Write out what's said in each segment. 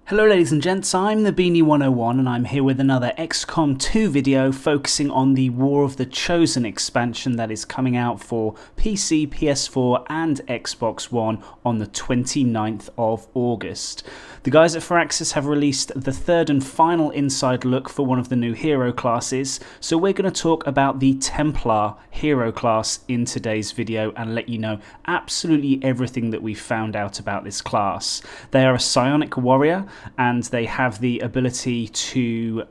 Hello ladies and gents, I'm the Beanie 101 and I'm here with another XCOM 2 video focusing on the War of the Chosen expansion that is coming out for PC, PS4 and Xbox One on the 29th of August. The guys at Firaxis have released the third and final inside look for one of the new hero classes, so we're going to talk about the Templar hero class in today's video and let you know absolutely everything that we've found out about this class. They are a psionic warrior, and they have the ability to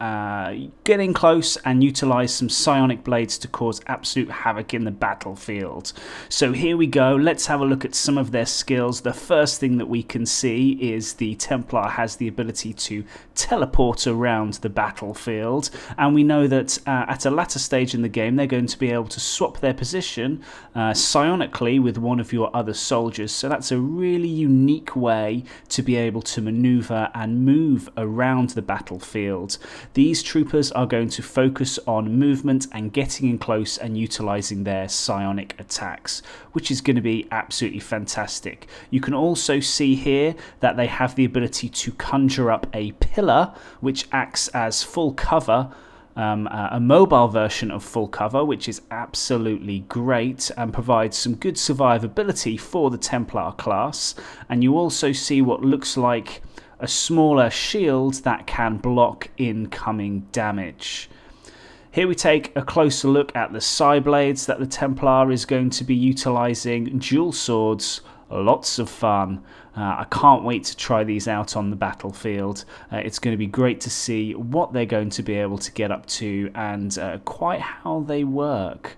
get in close and utilize some psionic blades to cause absolute havoc in the battlefield. So here we go, let's have a look at some of their skills. The first thing that we can see is the Templar has the ability to teleport around the battlefield, and we know that at a latter stage in the game they're going to be able to swap their position psionically with one of your other soldiers, so that's a really unique way to be able to maneuver and move around the battlefield. These troopers are going to focus on movement and getting in close and utilizing their psionic attacks, which is going to be absolutely fantastic. You can also see here that they have the ability to conjure up a pillar which acts as full cover, a mobile version of full cover, which is absolutely great and provides some good survivability for the Templar class. And you also see what looks like a smaller shield that can block incoming damage. Here we take a closer look at the side blades that the Templar is going to be utilizing. Dual swords, lots of fun. I can't wait to try these out on the battlefield. It's going to be great to see what they're going to be able to get up to and quite how they work.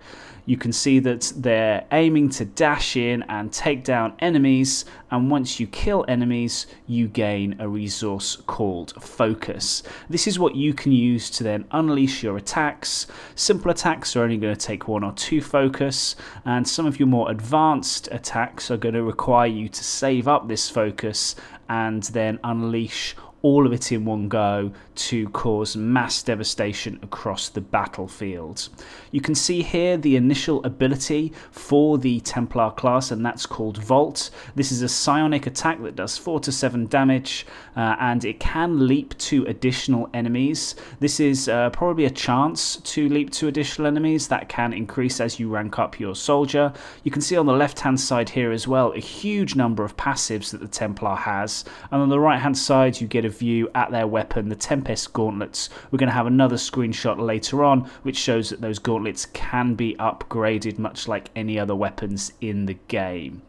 You can see that they're aiming to dash in and take down enemies, and once you kill enemies you gain a resource called focus. This is what you can use to then unleash your attacks. Simple attacks are only going to take 1 or 2 focus, and some of your more advanced attacks are going to require you to save up this focus and then unleash all of it in one go to cause mass devastation across the battlefield. You can see here the initial ability for the Templar class, and that's called Vault. This is a psionic attack that does 4 to 7 damage, and it can leap to additional enemies. This is probably a chance to leap to additional enemies that can increase as you rank up your soldier. You can see on the left hand side here as well a huge number of passives that the Templar has, and on the right hand side you get a view at their weapon, the Gauntlets. We're going to have another screenshot later on which shows that those gauntlets can be upgraded much like any other weapons in the game.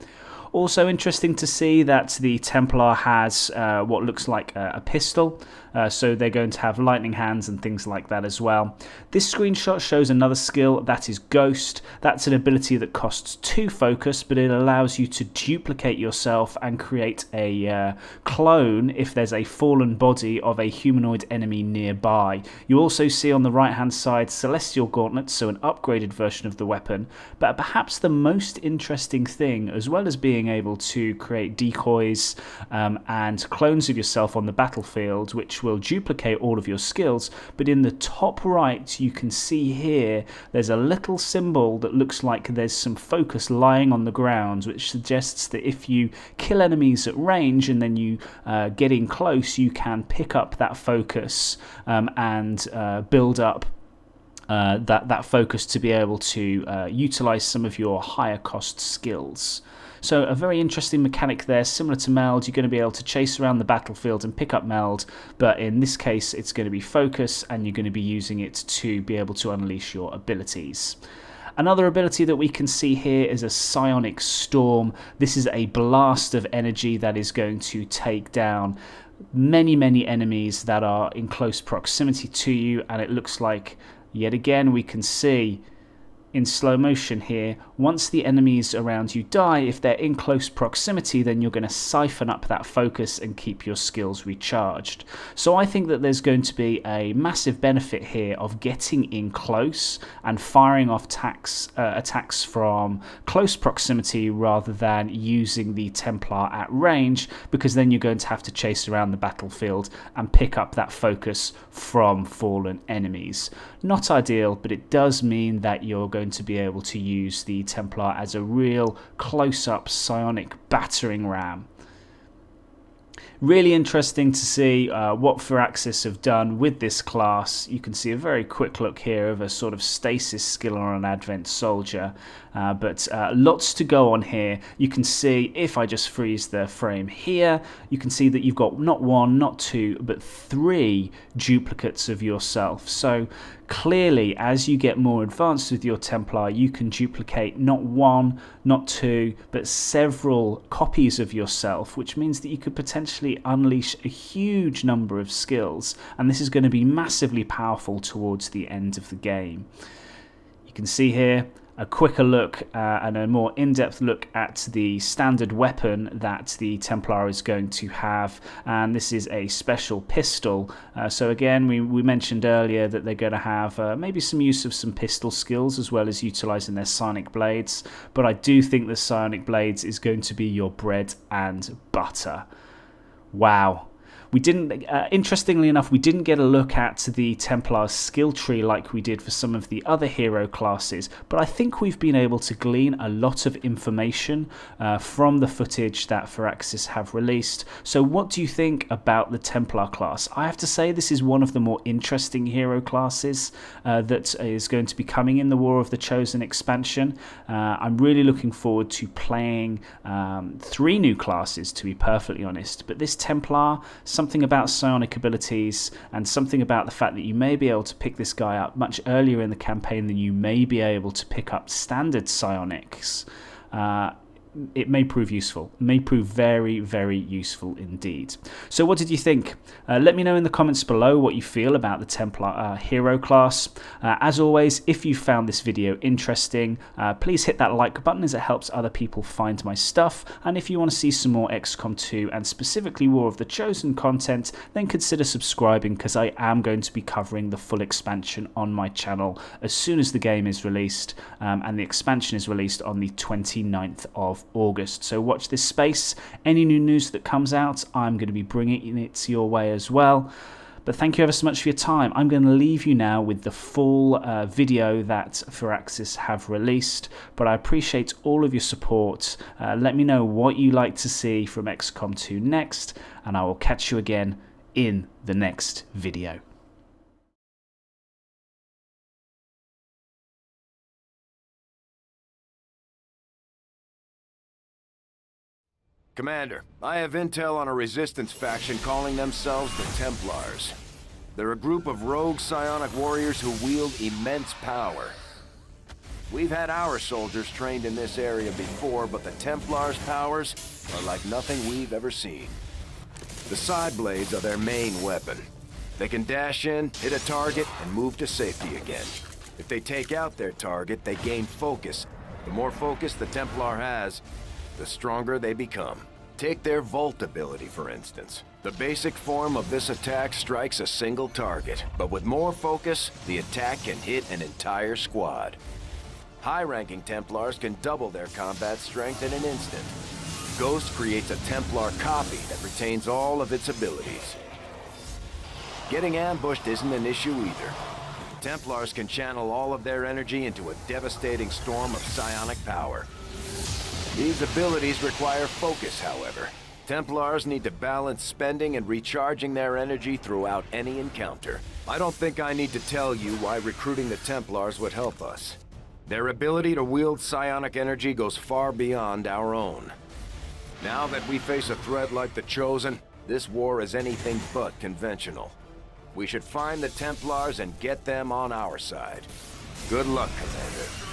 Also interesting to see that the Templar has what looks like a pistol, so they're going to have lightning hands and things like that as well. This screenshot shows another skill, that is Ghost. That's an ability that costs 2 focus, but it allows you to duplicate yourself and create a clone if there's a fallen body of a humanoid enemy nearby. You also see on the right hand side Celestial Gauntlets, so an upgraded version of the weapon, but perhaps the most interesting thing, as well as being able to create decoys and clones of yourself on the battlefield which will duplicate all of your skills, but in the top right you can see here there's a little symbol that looks like there's some focus lying on the ground, which suggests that if you kill enemies at range and then you get in close, you can pick up that focus and build up that focus to be able to utilize some of your higher cost skills. So a very interesting mechanic there, similar to Meld. You're going to be able to chase around the battlefield and pick up Meld, but in this case it's going to be focus and you're going to be using it to be able to unleash your abilities. Another ability that we can see here is a Psionic Storm. This is a blast of energy that is going to take down many enemies that are in close proximity to you, and it looks like yet again we can see in slow motion here, once the enemies around you die, if they're in close proximity, then you're going to siphon up that focus and keep your skills recharged. So I think that there's going to be a massive benefit here of getting in close and firing off attacks from close proximity rather than using the Templar at range, because then you're going to have to chase around the battlefield and pick up that focus from fallen enemies. Not ideal, but it does mean that you're going to be able to use the Templar as a real close-up psionic battering ram. Really interesting to see what Firaxis have done with this class. You can see a very quick look here of a sort of stasis skill on an Advent Soldier, but lots to go on here. You can see, if I just freeze the frame here, you can see that you've got not one, not two, but 3 duplicates of yourself. So clearly, as you get more advanced with your Templar, you can duplicate not 1, not 2, but several copies of yourself, which means that you could potentially unleash a huge number of skills, and this is going to be massively powerful towards the end of the game. You can see here a quicker look and a more in-depth look at the standard weapon that the Templar is going to have, and this is a special pistol. So again, we mentioned earlier that they're going to have maybe some use of some pistol skills as well as utilizing their Psionic Blades, but I do think the Psionic Blades is going to be your bread and butter. Wow. We didn't, interestingly enough, we didn't get a look at the Templar's skill tree like we did for some of the other hero classes, but I think we've been able to glean a lot of information from the footage that Firaxis have released. So what do you think about the Templar class? I have to say this is one of the more interesting hero classes that is going to be coming in the War of the Chosen expansion. I'm really looking forward to playing 3 new classes, to be perfectly honest, but this Templar, something about psionic abilities and something about the fact that you may be able to pick this guy up much earlier in the campaign than you may be able to pick up standard psionics. It may prove useful. It may prove very, very useful indeed. So what did you think? Let me know in the comments below what you feel about the Templar hero class. As always, if you found this video interesting, please hit that like button as it helps other people find my stuff. And if you want to see some more XCOM 2 and specifically War of the Chosen content, then consider subscribing, because I am going to be covering the full expansion on my channel as soon as the game is released, and the expansion is released on the 29th of August. So watch this space. Any new news that comes out, I'm going to be bringing it your way as well. But thank you ever so much for your time. I'm going to leave you now with the full video that Firaxis have released, but I appreciate all of your support. Let me know what you like to see from XCOM 2 next, and I will catch you again in the next video. Commander, I have intel on a resistance faction calling themselves the Templars. They're a group of rogue psionic warriors who wield immense power. We've had our soldiers trained in this area before, but the Templars' powers are like nothing we've ever seen. The side blades are their main weapon. They can dash in, hit a target, and move to safety again. If they take out their target, they gain focus. The more focus the Templar has, the stronger they become. Take their Volt ability, for instance. The basic form of this attack strikes a single target, but with more focus, the attack can hit an entire squad. High-ranking Templars can double their combat strength in an instant. Ghost creates a Templar copy that retains all of its abilities. Getting ambushed isn't an issue either. Templars can channel all of their energy into a devastating storm of psionic power. These abilities require focus, however. Templars need to balance spending and recharging their energy throughout any encounter. I don't think I need to tell you why recruiting the Templars would help us. Their ability to wield psionic energy goes far beyond our own. Now that we face a threat like the Chosen, this war is anything but conventional. We should find the Templars and get them on our side. Good luck, Commander.